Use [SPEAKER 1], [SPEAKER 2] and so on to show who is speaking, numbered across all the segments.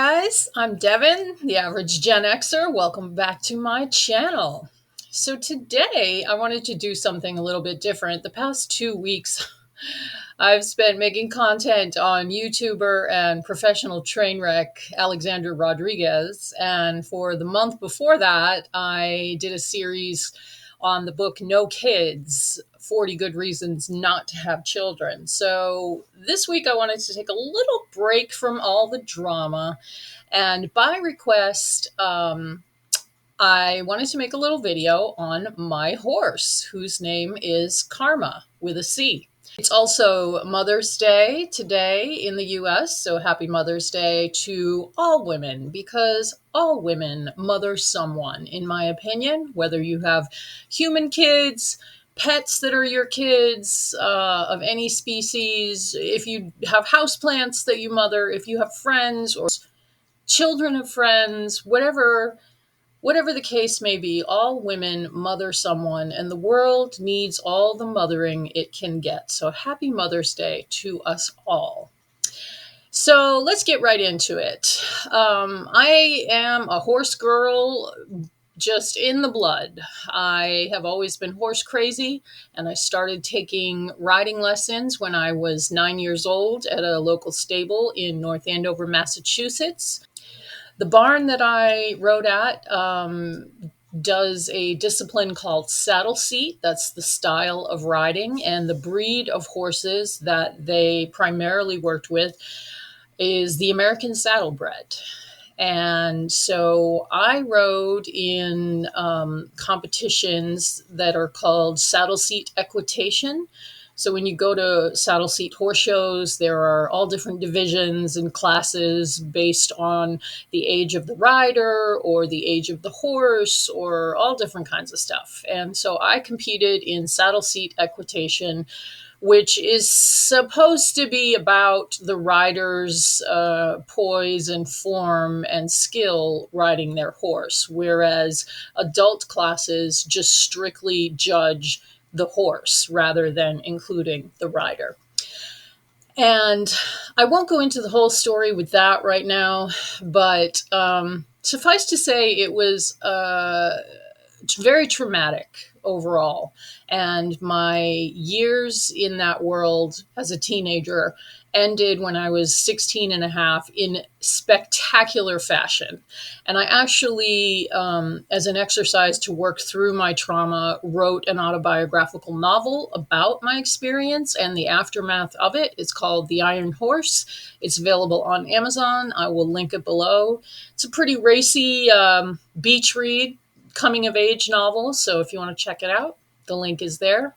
[SPEAKER 1] guys, I'm Devin, the average Gen Xer. Welcome back to my channel. So today I wanted to do something a little bit different. The past 2 weeks I've spent making content on YouTuber and professional train wreck Alexander Rodriguez. And for the month before that, I did a series on the book No Kids, 40 Good Reasons Not to Have Children. So this week I wanted to take a little break from all the drama. And by request, I wanted to make a little video on my horse, whose name is Carma with a C. It's also Mother's Day today in the US, so happy Mother's Day to all women, because all women mother someone, in my opinion, whether you have human kids, pets that are your kids of any species, if you have houseplants that you mother, if you have friends or children of friends, whatever the case may be, all women mother someone, and the world needs all the mothering it can get. So happy Mother's Day to us all. So let's get right into it. I am a horse girl, just in the blood. I have always been horse crazy, and I started taking riding lessons when I was 9 years old at a local stable in North Andover, Massachusetts. The barn that I rode at does a discipline called saddle seat. That's the style of riding. And the breed of horses that they primarily worked with is the American Saddlebred. And so I rode in competitions that are called saddle seat equitation. So when you go to saddle seat horse shows, there are all different divisions and classes based on the age of the rider or the age of the horse or all different kinds of stuff. And so I competed in saddle seat equitation, which is supposed to be about the rider's poise and form and skill riding their horse, whereas adult classes just strictly judge the horse rather than including the rider. And I won't go into the whole story with that right now, but suffice to say, it was very traumatic overall. And my years in that world as a teenager ended when I was 16 and a half in spectacular fashion. And I actually, as an exercise to work through my trauma, wrote an autobiographical novel about my experience and the aftermath of it. It's called The Iron Horse. It's available on Amazon. I will link it below. It's a pretty racy beach read, coming of age novel. So if you want to check it out, the link is there.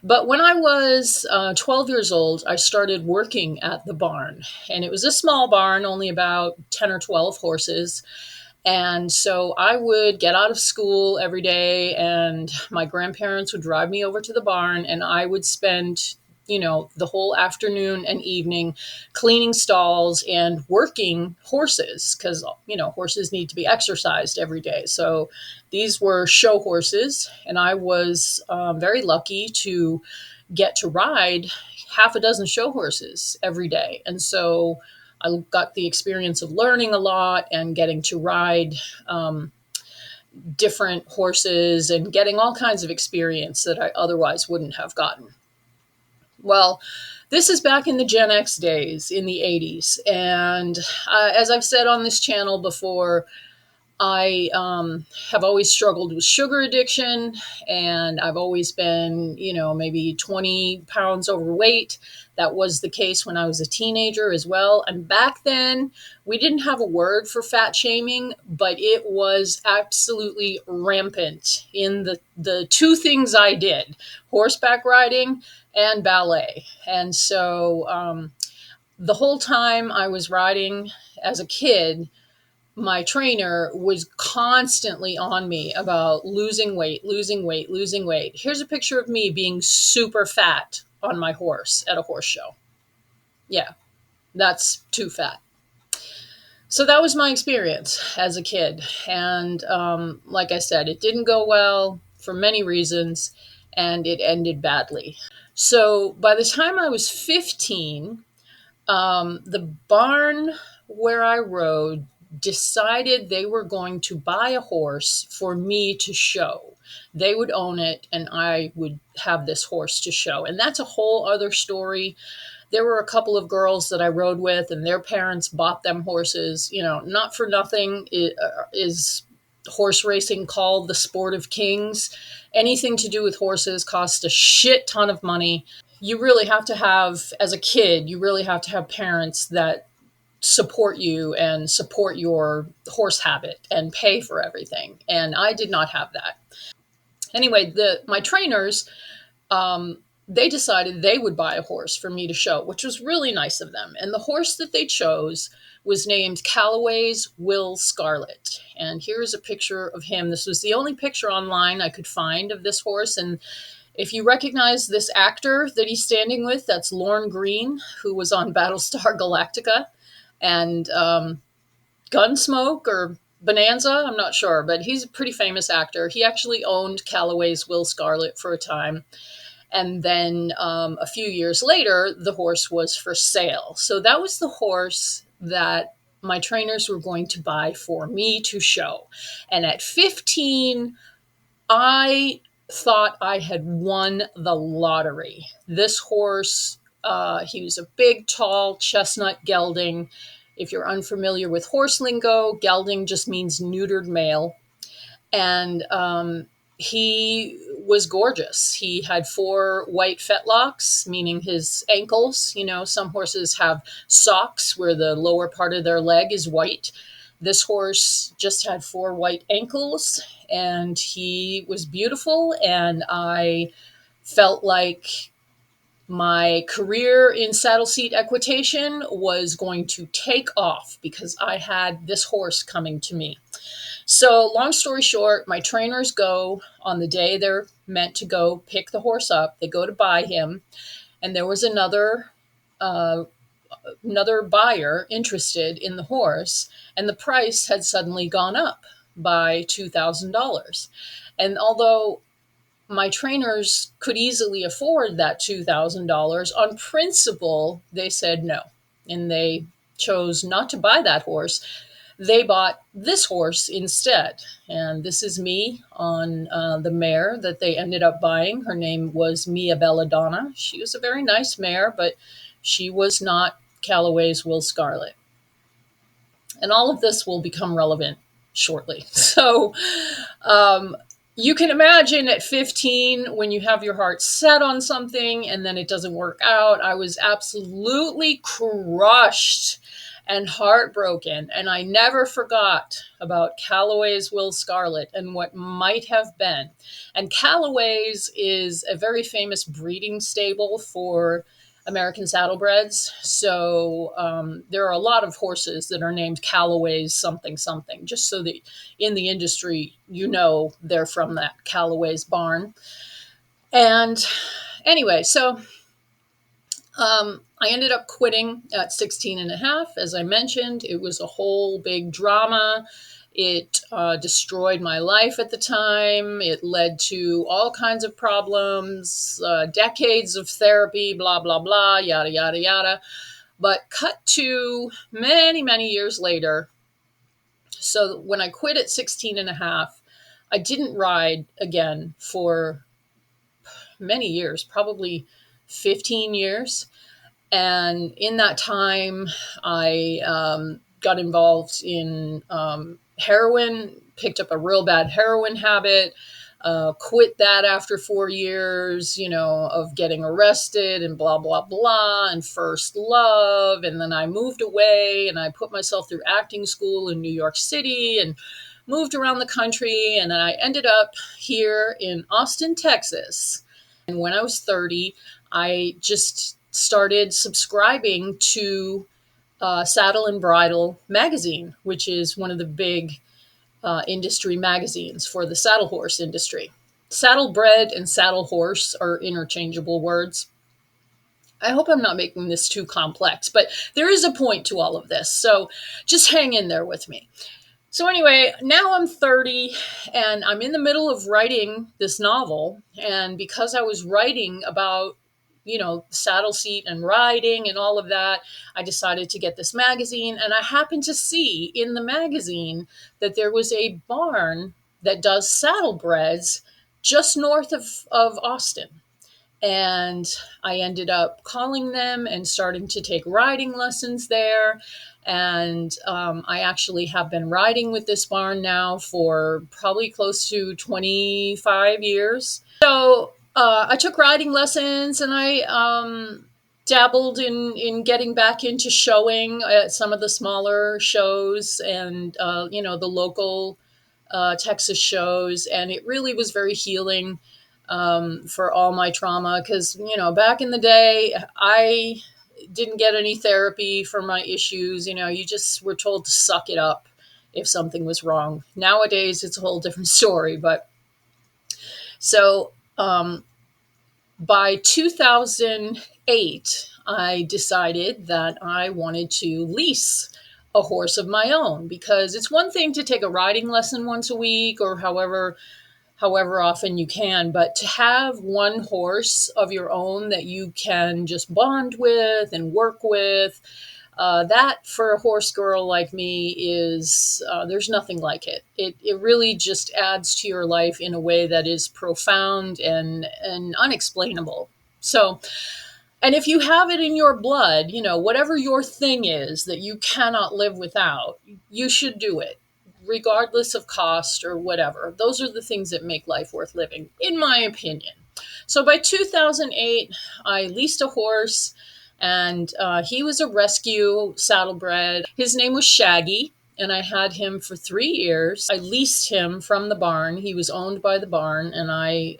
[SPEAKER 1] But when I was 12 years old, I started working at the barn. And it was a small barn, only about 10 or 12 horses. And so I would get out of school every day, and my grandparents would drive me over to the barn, and I would spend the whole afternoon and evening cleaning stalls and working horses, because horses need to be exercised every day. So these were show horses, and I was very lucky to get to ride half a dozen show horses every day. And so I got the experience of learning a lot and getting to ride different horses and getting all kinds of experience that I otherwise wouldn't have gotten. Well, this is back in the Gen X days in the 80s. And as I've said on this channel before, I have always struggled with sugar addiction, and I've always been, maybe 20 pounds overweight. That was the case when I was a teenager as well. And back then, we didn't have a word for fat shaming, but it was absolutely rampant in the two things I did: horseback riding and ballet. And so the whole time I was riding as a kid, my trainer was constantly on me about losing weight, losing weight, losing weight. Here's a picture of me being super fat on my horse at a horse show. Yeah, that's too fat. So that was my experience as a kid. And like I said, it didn't go well for many reasons, and it ended badly. So by the time I was 15, the barn where I rode decided they were going to buy a horse for me to show. They would own it and I would have this horse to show. And that's a whole other story. There were a couple of girls that I rode with and their parents bought them horses. You know, not for nothing is horse racing called the sport of kings. Anything to do with horses costs a shit ton of money. You really have to have, as a kid, you really have to have parents that support you and support your horse habit and pay for everything. And I did not have that. Anyway, the my trainers, um, they decided they would buy a horse for me to show, which was really nice of them. And the horse that they chose was named Callaway's Will Scarlet. And here's a picture of him. This was the only picture online I could find of this horse. And if you recognize this actor that he's standing with, that's Lorne Greene, who was on Battlestar Galactica and Gunsmoke or Bonanza. I'm not sure, but he's a pretty famous actor. He actually owned Callaway's Will Scarlet for a time. And then a few years later, the horse was for sale. So that was the horse that my trainers were going to buy for me to show. And at 15, I thought I had won the lottery. This horse, he was a big, tall chestnut gelding. If you're unfamiliar with horse lingo, gelding just means neutered male. And he was gorgeous. He had 4 white fetlocks, meaning his ankles. You know, some horses have socks where the lower part of their leg is white. This horse just had 4 white ankles, and he was beautiful. And I felt like my career in saddle seat equitation was going to take off because I had this horse coming to me. So, long story short, my trainers go on the day they're meant to go pick the horse up. They go to buy him, and there was uh, another buyer interested in the horse, and the price had suddenly gone up by $2,000. And although my trainers could easily afford that $2,000, on principle, they said no, and they chose not to buy that horse. They bought this horse instead. And this is me on the mare that they ended up buying. Her name was Mia Belladonna. She was a very nice mare, but she was not Callaway's Will Scarlet. And all of this will become relevant shortly. So you can imagine at 15 when you have your heart set on something and then it doesn't work out. I was absolutely crushed and heartbroken. And I never forgot about Callaway's Will Scarlet and what might have been. And Callaway's is a very famous breeding stable for American Saddlebreds. So there are a lot of horses that are named Callaway's something something, just so that in the industry, you know, they're from that Callaway's barn. And anyway, so I ended up quitting at 16 and a half. As I mentioned, it was a whole big drama. It destroyed my life at the time. It led to all kinds of problems, decades of therapy, blah, blah, blah, yada, yada, yada. But cut to many, many years later. So when I quit at 16 and a half, I didn't ride again for many years, probably 15 years. And in that time, I got involved in heroin, picked up a real bad heroin habit, quit that after 4 years, you know, of getting arrested and blah, blah, blah, and first love. And then I moved away and I put myself through acting school in New York City and moved around the country. And then I ended up here in Austin, Texas. And when I was 30, I just started subscribing to Saddle and Bridle magazine, which is one of the big industry magazines for the saddle horse industry. Saddlebred and saddle horse are interchangeable words. I hope I'm not making this too complex, but there is a point to all of this. So just hang in there with me. So anyway, now I'm 30 and I'm in the middle of writing this novel. And because I was writing about saddle seat and riding and all of that, I decided to get this magazine. And I happened to see in the magazine that there was a barn that does saddlebreds just north of Austin. And I ended up calling them and starting to take riding lessons there. And I actually have been riding with this barn now for probably close to 25 years. So I took riding lessons, and I dabbled in getting back into showing at some of the smaller shows, and the local Texas shows. And it really was very healing for all my trauma, because back in the day I didn't get any therapy for my issues. You just were told to suck it up if something was wrong. Nowadays it's a whole different story. But so by 2008 I decided that I wanted to lease a horse of my own, because it's one thing to take a riding lesson once a week or however often you can, but to have one horse of your own that you can just bond with and work with, that for a horse girl like me is, there's nothing like it. It really just adds to your life in a way that is profound and unexplainable. So, and if you have it in your blood, whatever your thing is that you cannot live without, you should do it, regardless of cost or whatever. Those are the things that make life worth living, in my opinion. So by 2008, I leased a horse, and he was a rescue saddlebred. His name was Shaggy, and I had him for 3 years. I leased him from the barn. He was owned by the barn, and I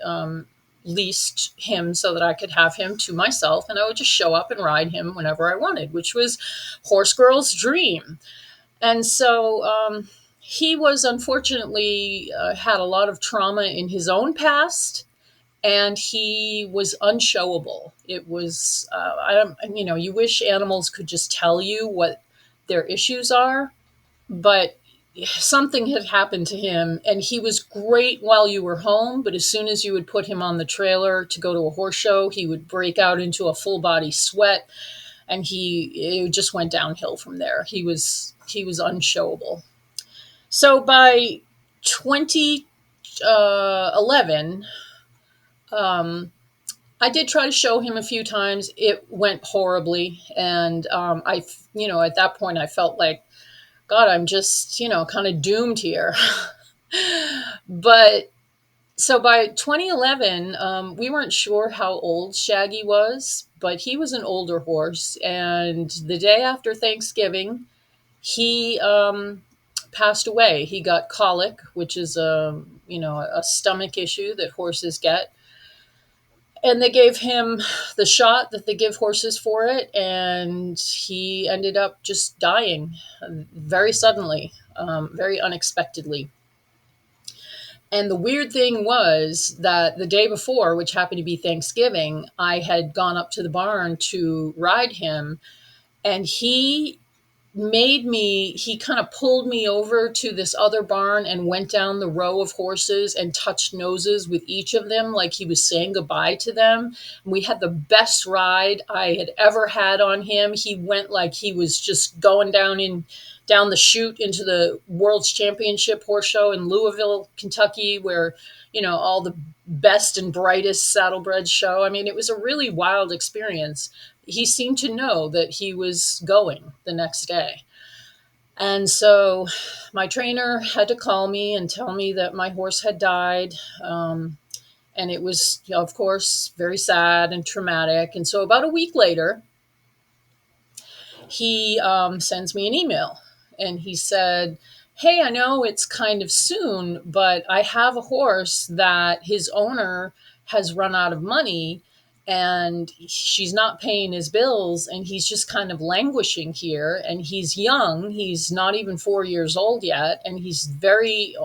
[SPEAKER 1] leased him so that I could have him to myself, and I would just show up and ride him whenever I wanted, which was horse girl's dream. And so he was unfortunately had a lot of trauma in his own past, and he was unshowable. It was, you wish animals could just tell you what their issues are, but something had happened to him, and he was great while you were home, but as soon as you would put him on the trailer to go to a horse show, he would break out into a full body sweat, and it just went downhill from there. He was unshowable. So by 2011, I did try to show him a few times. It went horribly, and at that point I felt like, God, I'm just, kind of doomed here. But so by 2011, we weren't sure how old Shaggy was, but he was an older horse. And the day after Thanksgiving, he passed away. He got colic, which is a stomach issue that horses get. And they gave him the shot that they give horses for it, and he ended up just dying very suddenly, very unexpectedly. And the weird thing was that the day before, which happened to be Thanksgiving, I had gone up to the barn to ride him, and he kind of pulled me over to this other barn and went down the row of horses and touched noses with each of them like he was saying goodbye to them. We had the best ride I had ever had on him. He went like he was just going down the chute into the World's Championship horse show in Louisville, Kentucky, where all the best and brightest saddlebreds show. I mean, it was a really wild experience. He seemed to know that he was going the next day. And so my trainer had to call me and tell me that my horse had died. And it was, of course, very sad and traumatic. And so about a week later, he sends me an email, and he said, "Hey, I know it's kind of soon, but I have a horse that his owner has run out of money, and she's not paying his bills, and he's just kind of languishing here, and he's young. He's not even 4 years old yet, and has very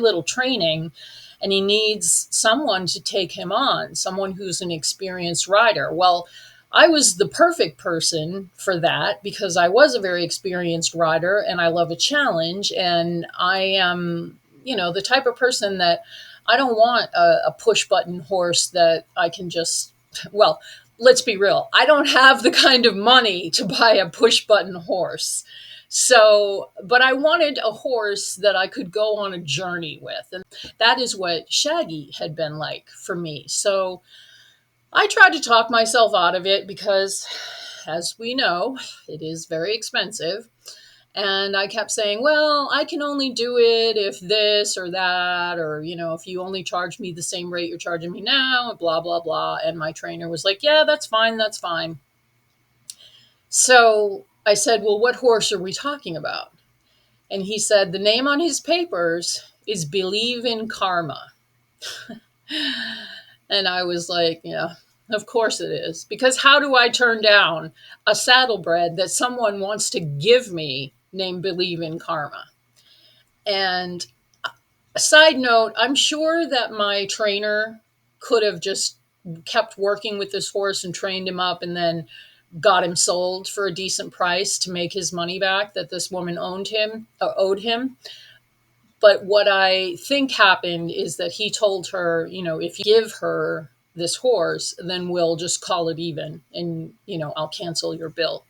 [SPEAKER 1] little training, and he needs someone to take him on, someone who's an experienced rider." Well, I was the perfect person for that, because I was a very experienced rider and I love a challenge. And I am, the type of person that I don't want a push button horse that I can just, well, let's be real, I don't have the kind of money to buy a push button horse. So, but I wanted a horse that I could go on a journey with. And that is what Shaggy had been like for me. So I tried to talk myself out of it because, as we know, it is very expensive. And I kept saying, well, I can only do it if this or that, or, if you only charge me the same rate you're charging me now, blah, blah, blah. And my trainer was like, yeah, that's fine. That's fine. So I said, well, what horse are we talking about? And he said, the name on his papers is Believe in Karma. And I was like, yeah, of course it is. Because how do I turn down a saddlebred that someone wants to give me named Believe in Karma? And a side note, I'm sure that my trainer could have just kept working with this horse and trained him up and then got him sold for a decent price to make his money back that this woman owed him. But what I think happened is that he told her, if you give her this horse, then we'll just call it even and, I'll cancel your bill.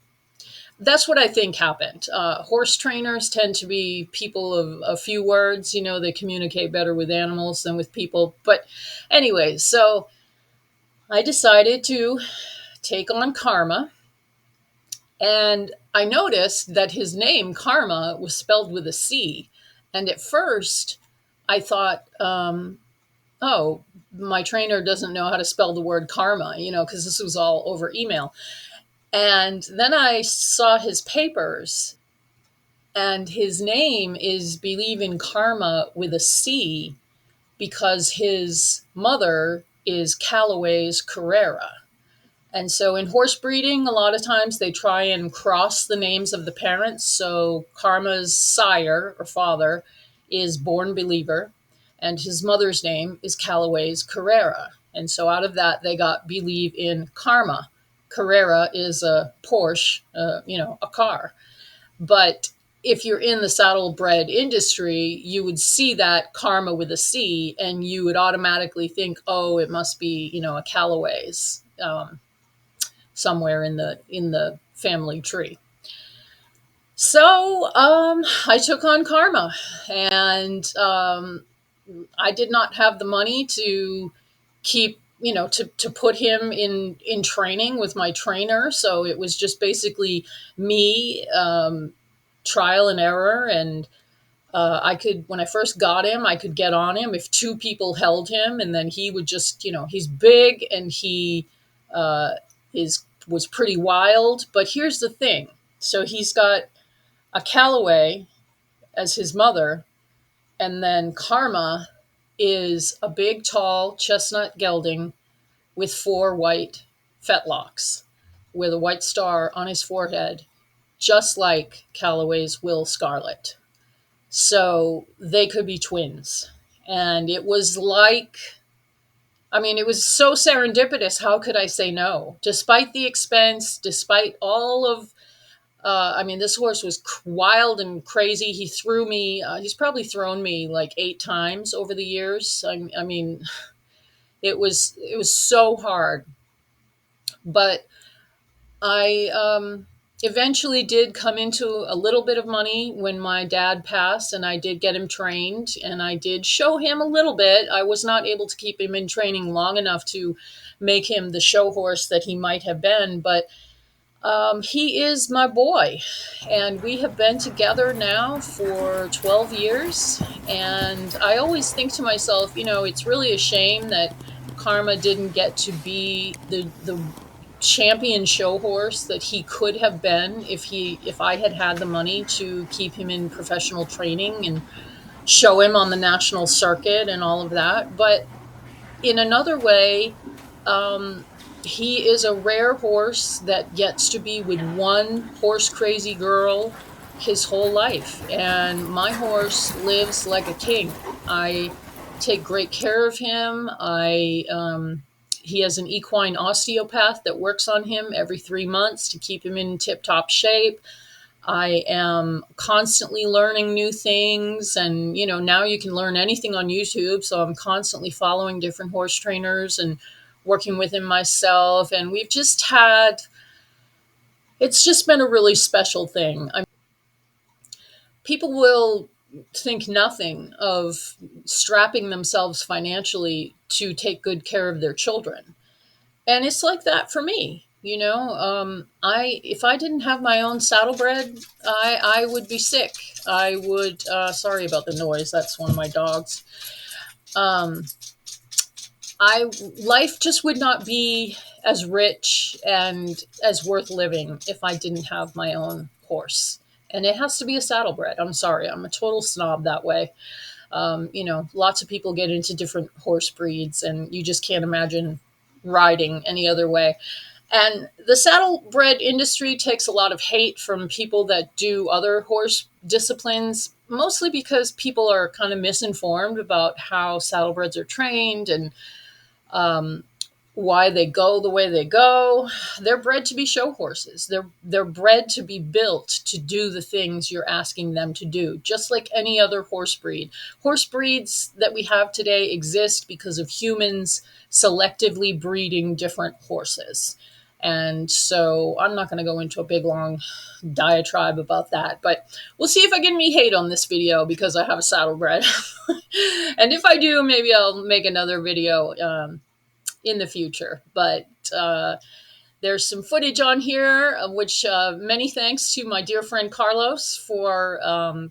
[SPEAKER 1] That's what I think happened. Horse trainers tend to be people of a few words. They communicate better with animals than with people. But anyway, so I decided to take on Karma. And I noticed that his name, Karma, was spelled with a C. And at first, I thought, oh, my trainer doesn't know how to spell the word karma, because this was all over email. And then I saw his papers, and his name is Believe in Karma with a C because his mother is Callaway's Carrera. And so in horse breeding, a lot of times they try and cross the names of the parents. So Karma's sire or father is Born Believer, and his mother's name is Callaway's Carrera. And so out of that, they got Believe in Karma. Carrera is a Porsche, a car. But if you're in the saddlebred industry, you would see that Karma with a C, and you would automatically think, oh, it must be, a Callaway's. Somewhere in the family tree. So I took on Karma, and I did not have the money to keep, to put him in training with my trainer. So it was just basically me, trial and error. And when I first got him, I could get on him if two people held him, and then he would just, he's big and he was pretty wild. But here's the thing. So he's got a Callaway as his mother, and then Karma is a big, tall chestnut gelding with 4 white fetlocks with a white star on his forehead, just like Callaway's Will Scarlet. So they could be twins. And it was it was so serendipitous. How could I say no? Despite the expense, despite all of, this horse was wild and crazy. He threw me, he's probably thrown me like 8 times over the years. It was so hard. But I eventually did come into a little bit of money when my dad passed, and I did get him trained, and I did show him a little bit. I was not able to keep him in training long enough to make him the show horse that he might have been, but he is my boy, and we have been together now for 12 years. And I always think to myself, it's really a shame that Karma didn't get to be the champion show horse that he could have been if I had had the money to keep him in professional training and show him on the national circuit and all of that. But in another way, he is a rare horse that gets to be with one horse crazy girl his whole life. And my horse lives like a king. I take great care of him. He has an equine osteopath that works on him every 3 months to keep him in tip-top shape. I am constantly learning new things, and now you can learn anything on YouTube. So I'm constantly following different horse trainers and working with him myself, and it's just been a really special thing. People will think nothing of strapping themselves financially to take good care of their children. And it's like that for me. I if I didn't have my own saddlebred, I would be sick. I would. Sorry about the noise. That's one of my dogs. Um, I Life just would not be as rich and as worth living if I didn't have my own horse. And it has to be a saddlebred. I'm sorry, I'm a total snob that way. Lots of people get into different horse breeds, and you just can't imagine riding any other way. And the saddlebred industry takes a lot of hate from people that do other horse disciplines, mostly because people are kind of misinformed about how saddlebreds are trained and um, why they go the way they go. They're bred to be show horses. They're bred to be built to do the things you're asking them to do, just like any other horse breed. Horse breeds that we have today exist because of humans selectively breeding different horses. And so I'm not going to go into a big long diatribe about that, but we'll see if I get any hate on this video because I have a saddlebred. And if I do, maybe I'll make another video in the future. But there's some footage on here, which many thanks to my dear friend Carlos for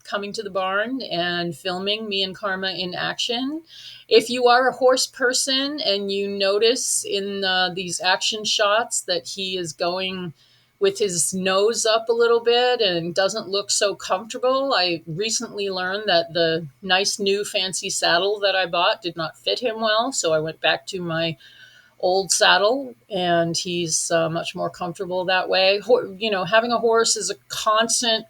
[SPEAKER 1] coming to the barn and filming me and Karma in action. If you are a horse person and you notice in these action shots that he is going with his nose up a little bit and doesn't look so comfortable, I recently learned that the nice new fancy saddle that I bought did not fit him well. So I went back to my old saddle, and he's much more comfortable that way. Having a horse is a constant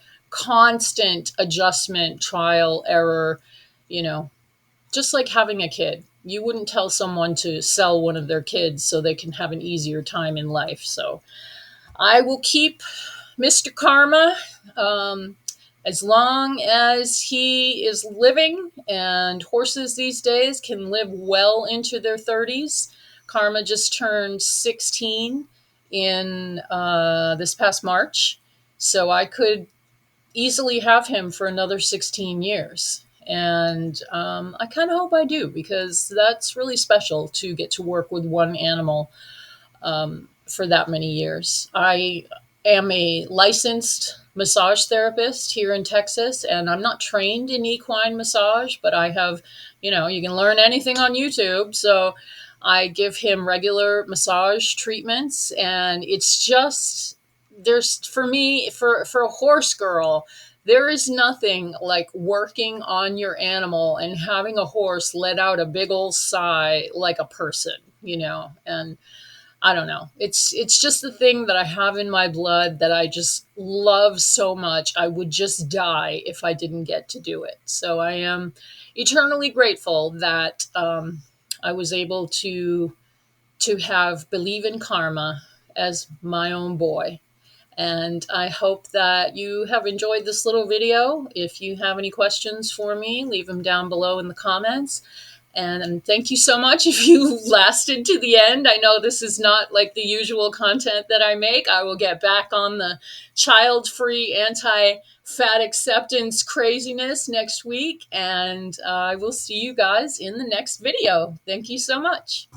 [SPEAKER 1] adjustment, trial, error, you know, just like having a kid. You wouldn't tell someone to sell one of their kids so they can have an easier time in life. So I will keep Mr. Karma as long as he is living, and horses these days can live well into their 30s. Karma just turned 16 in this past March, so I could easily have him for another 16 years. And I kind of hope I do, because that's really special to get to work with one animal for that many years. I am a licensed massage therapist here in Texas, and I'm not trained in equine massage, but I have, you can learn anything on YouTube. So I give him regular massage treatments, and it's just, for me, for a horse girl, there is nothing like working on your animal and having a horse let out a big old sigh like a person, and I don't know. It's just the thing that I have in my blood that I just love so much. I would just die if I didn't get to do it. So I am eternally grateful that I was able to have believe in Karma as my own boy. And I hope that you have enjoyed this little video. If you have any questions for me, leave them down below in the comments. And thank you so much if you lasted to the end. I know this is not like the usual content that I make. I will get back on the child-free, anti-fat acceptance craziness next week. And I will see you guys in the next video. Thank you so much.